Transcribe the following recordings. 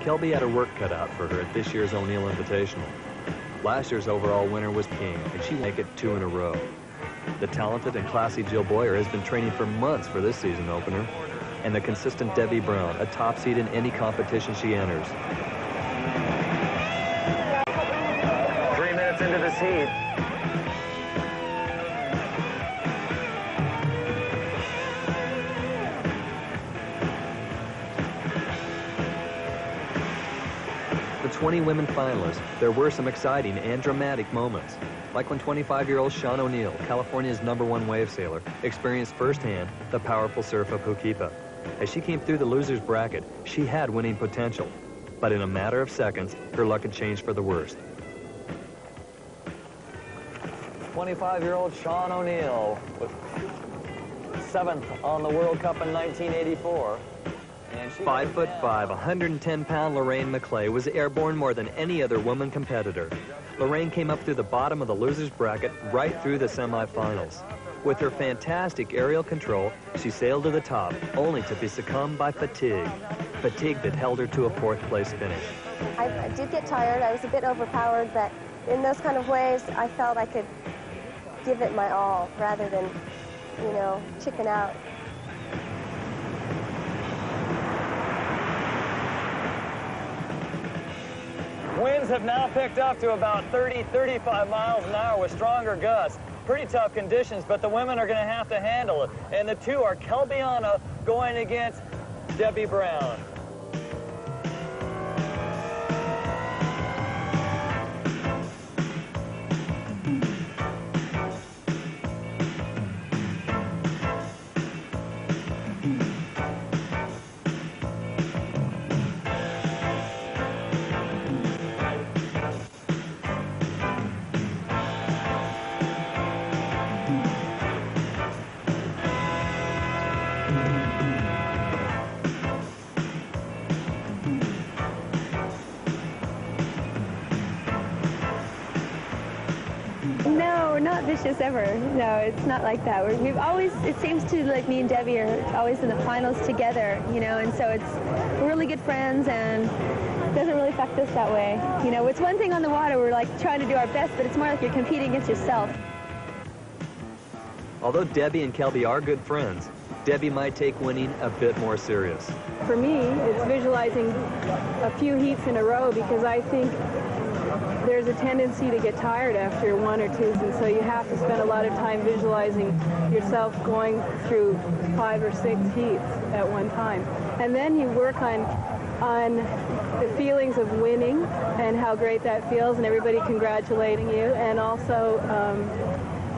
Kelby had her work cut out for her at this year's Oneill Invitational. Last year's overall winner was King, and she make it 2 in a row. The talented and classy Jill Boyer has been training for months for this season opener, and the consistent Debbie Brown, a top seed in any competition she enters. 3 minutes into this heat. The 20 women finalists, there were some exciting and dramatic moments, like when 25-year-old Sean Oneill, California's #1 wave sailor, experienced firsthand the powerful surf of Hukipa. As she came through the loser's bracket, she had winning potential, but in a matter of seconds, her luck had changed for the worst. 25-year-old Sean Oneill was 7th on the World Cup in 1984. 5'5", 110-pound Lorraine McClay was airborne more than any other woman competitor. Lorraine came up through the bottom of the loser's bracket right through the semifinals. With her fantastic aerial control, she sailed to the top, only to be succumbed by fatigue. Fatigue that held her to a 4th-place finish. I did get tired. I was a bit overpowered, but in those kind of waves, I felt I could give it my all rather than, you know, chicken out. Winds have now picked up to about 30, 35 miles an hour with stronger gusts. Pretty tough conditions, but the women are going to have to handle it. And the two are Kelby going against Debbie Brown. No, we're not vicious ever. No, it's not like that. We've always, it seems to like me and Debbie are always in the finals together, you know, and so we're really good friends, and it doesn't really affect us that way. You know, it's one thing on the water, we're like trying to do our best, but it's more like you're competing against yourself. Although Debbie and Kelby are good friends, Debbie might take winning a bit more serious. For me, it's visualizing a few heats in a row, because I think there's a tendency to get tired after 1 or 2, and so you have to spend a lot of time visualizing yourself going through 5 or 6 heats at one time. And then you work on the feelings of winning and how great that feels and everybody congratulating you, and also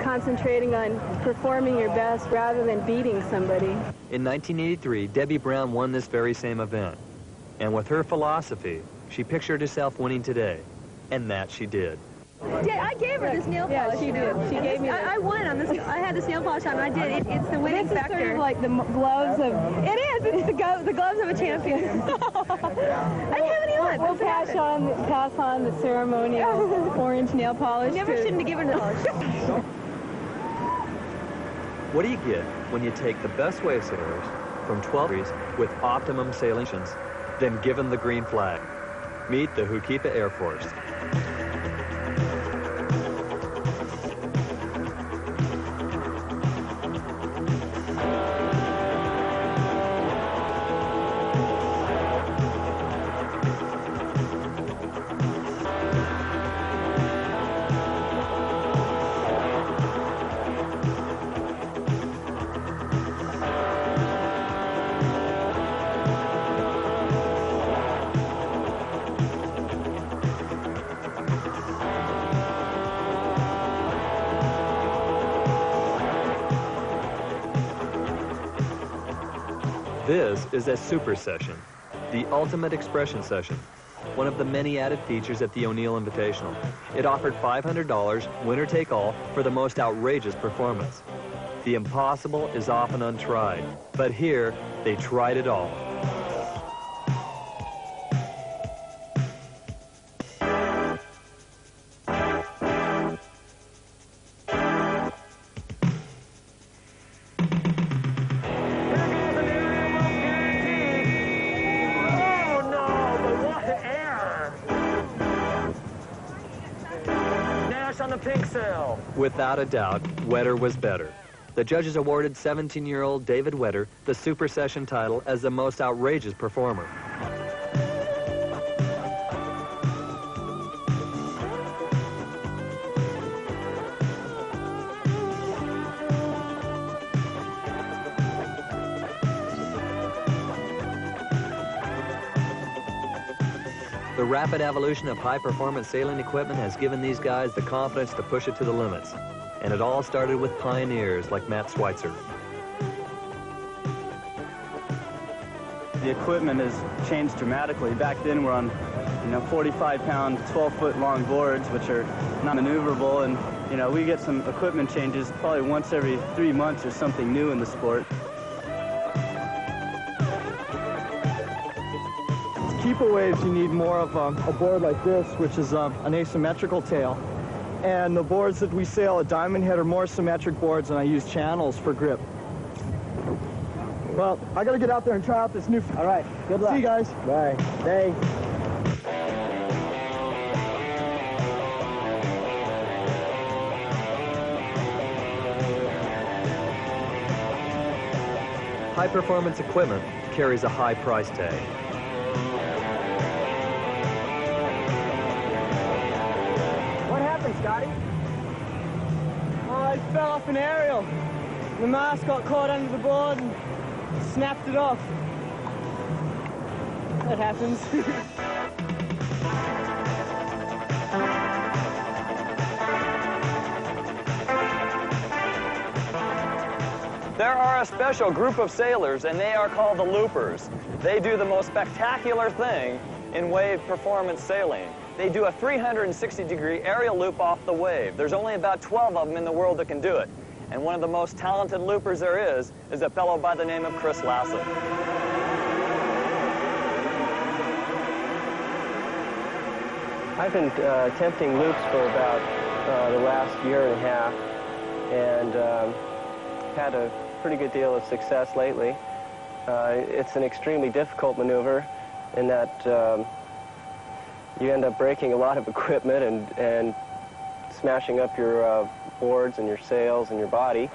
concentrating on performing your best rather than beating somebody. In 1983, Debbie Brown won this very same event. And with her philosophy, she pictured herself winning today. And that she did. Yeah, I gave her this nail polish. Yeah, she did. She gave me I won on this. I had this nail polish on, and I did. It's the winning factor. This is sort of like the gloves of... It is. It's the gloves of a champion. I didn't have any on. We'll pass on the ceremonial orange nail polish. Never shouldn't have given the polish. What do you get when you take the best wave sailors from 12 degrees with optimum sailing conditions, then give them the green flag? Meet the Hukipa Air Force. This is a super session, the ultimate expression session, one of the many added features at the Oneill Invitational. It offered $500, winner take all, for the most outrageous performance. The impossible is often untried, but here they tried it all. the pink sail. Without a doubt, Wetter was better. The judges awarded 17-year-old David Wetter the Super Session title as the most outrageous performer. The rapid evolution of high-performance sailing equipment has given these guys the confidence to push it to the limits. And it all started with pioneers like Matt Schweitzer. The equipment has changed dramatically. Back then we're on, 45-pound, 12-foot long boards, which are not maneuverable, and, we get some equipment changes probably once every 3 months or something new in the sport. To keep a waves, you need more of a board like this, which is an asymmetrical tail. And the boards that we sail at Diamond Head are more symmetric boards, and I use channels for grip. Well, I gotta get out there and try out this new... All right, good luck. See you guys. Bye. Thanks. High-performance equipment carries a high price tag. Scotty? Oh, I fell off an aerial. The mast got caught under the board and snapped it off. That happens. There are a special group of sailors, and they are called the loopers. They do the most spectacular thing in wave performance sailing. They do a 360-degree aerial loop off the wave. There's only about 12 of them in the world that can do it. And one of the most talented loopers there is a fellow by the name of Chris Lassett. I've been attempting loops for about the last year and a half, and had a pretty good deal of success lately. It's an extremely difficult maneuver in that you end up breaking a lot of equipment and smashing up your boards and your sails and your body.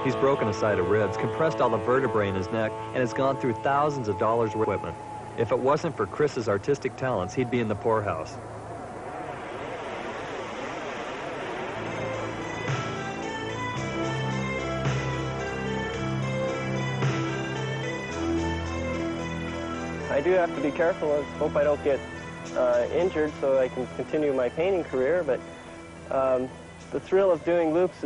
He's broken a side of ribs, compressed all the vertebrae in his neck, and has gone through thousands of dollars worth of equipment. If it wasn't for Chris's artistic talents, he'd be in the poorhouse. I do have to be careful. I hope I don't get injured so I can continue my painting career, but the thrill of doing loops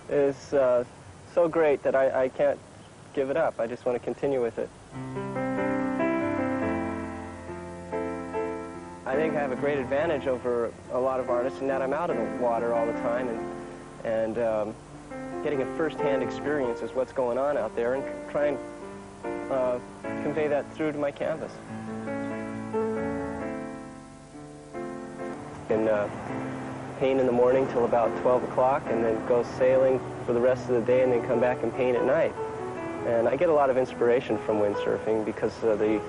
is so great that I can't give it up. I just want to continue with it. I think I have a great advantage over a lot of artists in that I'm out of the water all the time, and getting a first-hand experience is what's going on out there, and try and convey that through to my canvas. And paint in the morning till about 12 o'clock, and then go sailing for the rest of the day, and then come back and paint at night. And I get a lot of inspiration from windsurfing because of the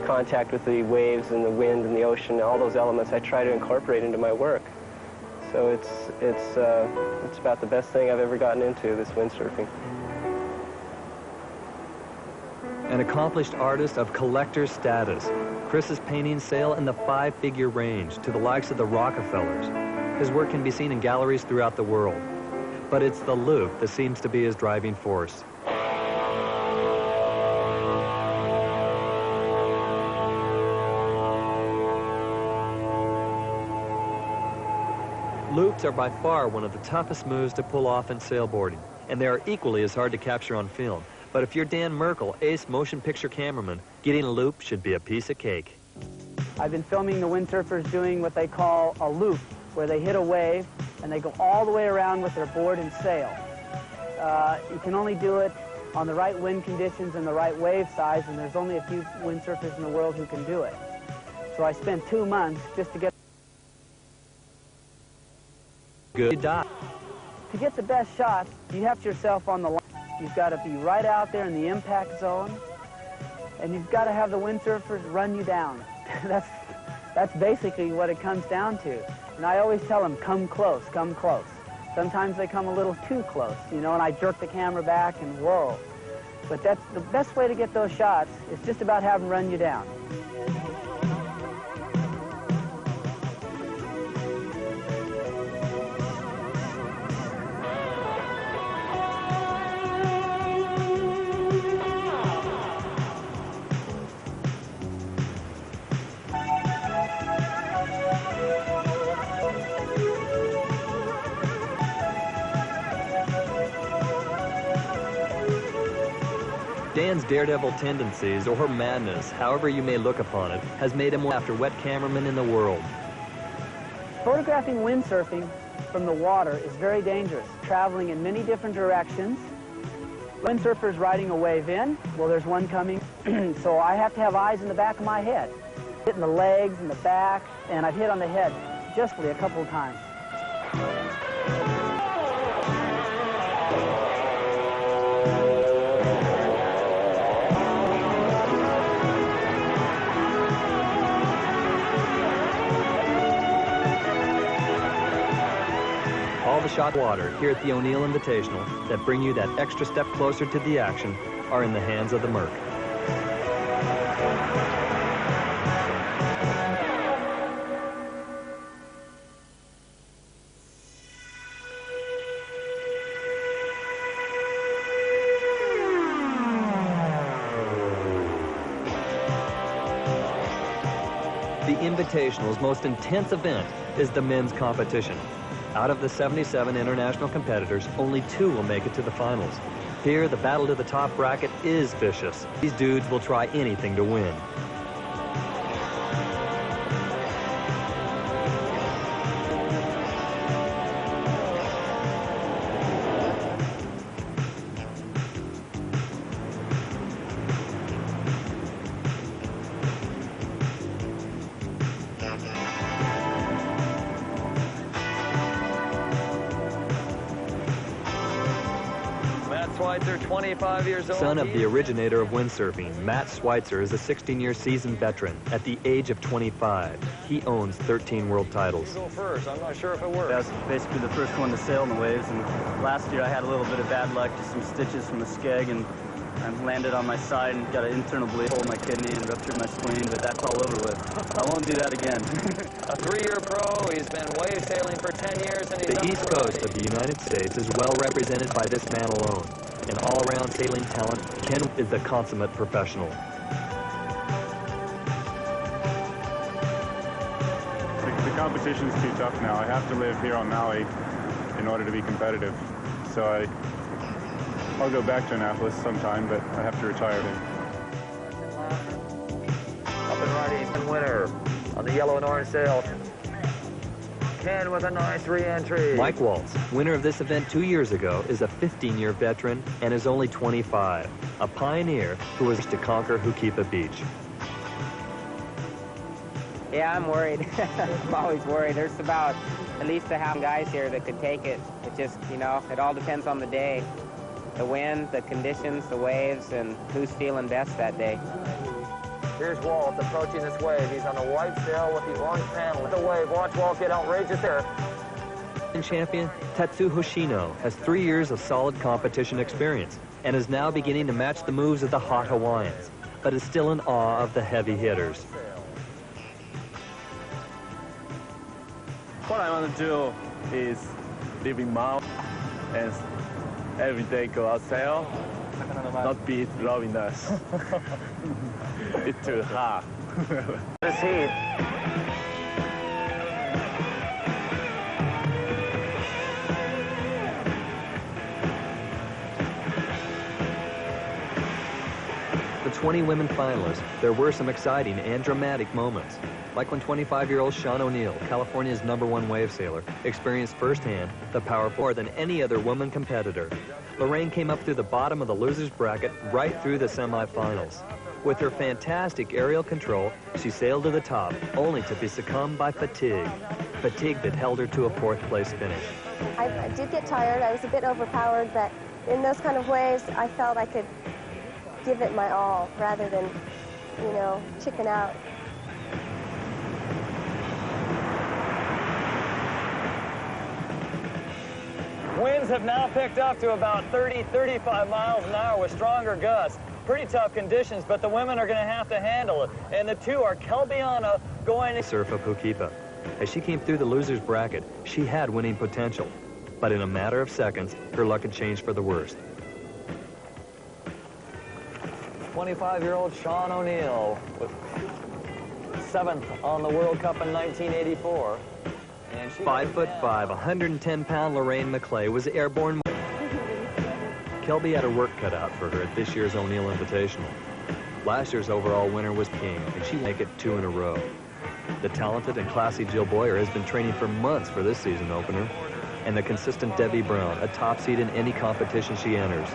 contact with the waves and the wind and the ocean, all those elements I try to incorporate into my work. So it's about the best thing I've ever gotten into, this windsurfing. An accomplished artist of collector status, Chris's paintings sail in the 5-figure range to the likes of the Rockefellers. His work can be seen in galleries throughout the world. But it's the loop that seems to be his driving force. Loops are by far one of the toughest moves to pull off in sailboarding, and they are equally as hard to capture on film. But if you're Dan Merkel, ace motion picture cameraman, getting a loop should be a piece of cake. I've been filming the windsurfers doing what they call a loop, where they hit a wave and they go all the way around with their board and sail. You can only do it on the right wind conditions and the right wave size, and there's only a few windsurfers in the world who can do it. So I spent 2 months just to get... Good job. To get the best shots, you have to yourself on the line. You've got to be right out there in the impact zone, and you've got to have the windsurfers run you down. That's basically what it comes down to. And I always tell them, come close, come close. Sometimes they come a little too close, you know, and I jerk the camera back and whoa. But that's the best way to get those shots is just about have them run you down. Dan's daredevil tendencies, or madness, however you may look upon it, has made him one after wet cameraman in the world. Photographing windsurfing from the water is very dangerous, traveling in many different directions. Windsurfers riding a wave in, well, there's one coming, so I have to have eyes in the back of my head. Hitting the legs and the back, and I've hit on the head just a couple of times. All the shot water here at the Oneill Invitational that bring you that extra step closer to the action are in the hands of the Merc. The Invitational's most intense event is the men's competition. Out of the 77 international competitors, only 2 will make it to the finals. Here, the battle to the top bracket is vicious. These dudes will try anything to win. Schweitzer, 25 years old. Son of the originator of windsurfing, Matt Schweitzer is a 16-year seasoned veteran. At the age of 25, he owns 13 world titles. You go first. I'm not sure if it works. I was basically the first one to sail in the waves, and last year I had a little bit of bad luck, just some stitches from the skeg, and I landed on my side and got an internal bleed, pulled my kidney and ruptured my spleen, but that's all over with. I won't do that again. A 3-year pro, he's been wave sailing for 10 years, and he's The East Coast of the United States is well represented by this man alone. An all-around sailing talent, Ken is the consummate professional. The competition's too tough now. I have to live here on Maui in order to be competitive. So I'll go back to Annapolis sometime, but I have to retire then. Up and riding, winner on the yellow and orange sail. Ken with a nice re-entry. Mike Waltz, winner of this event 2 years ago, is a 15-year veteran and is only 25, a pioneer who was to conquer Hukipa Beach. Yeah, I'm worried. I'm always worried. There's about at least a half guys here that could take it. It just, you know, it all depends on the day. The wind, the conditions, the waves, and who's feeling best that day. Here's Walt approaching this wave. He's on a white sail with the orange panel. The wave. Watch Walt get outrageous there. Champion Tatsu Hoshino has 3 years of solid competition experience and is now beginning to match the moves of the hot Hawaiians, but is still in awe of the heavy hitters. What I want to do is live in Maui and every day go out sail, not be loving us. It's too hot. This heat. The 20 women finalists, there were some exciting and dramatic moments. Like when 25-year-old Sean Oneill, California's #1 wave sailor, experienced firsthand the power more than any other woman competitor. Lorraine came up through the bottom of the loser's bracket right through the semifinals. With her fantastic aerial control, she sailed to the top, only to be succumbed by fatigue. Fatigue that held her to a 4th place finish. I did get tired. I was a bit overpowered, but in those kind of waves, I felt I could give it my all rather than, you know, chicken out. Winds have now picked up to about 30, 35 miles an hour with stronger gusts. Pretty tough conditions, but the women are going to have to handle it. And the two are Kelbiana going to Surf of Pukipa. As she came through the loser's bracket, she had winning potential. But in a matter of seconds, her luck had changed for the worst. 25-year-old Sean Oneill was 7th on the World Cup in 1984. And she 5'5", 110-pound Lorraine McClay was airborne. Kelby had her work cut out for her at this year's Oneill Invitational. Last year's overall winner was King, and she make it 2 in a row. The talented and classy Jill Boyer has been training for months for this season opener, and the consistent Debbie Brown, a top seed in any competition she enters.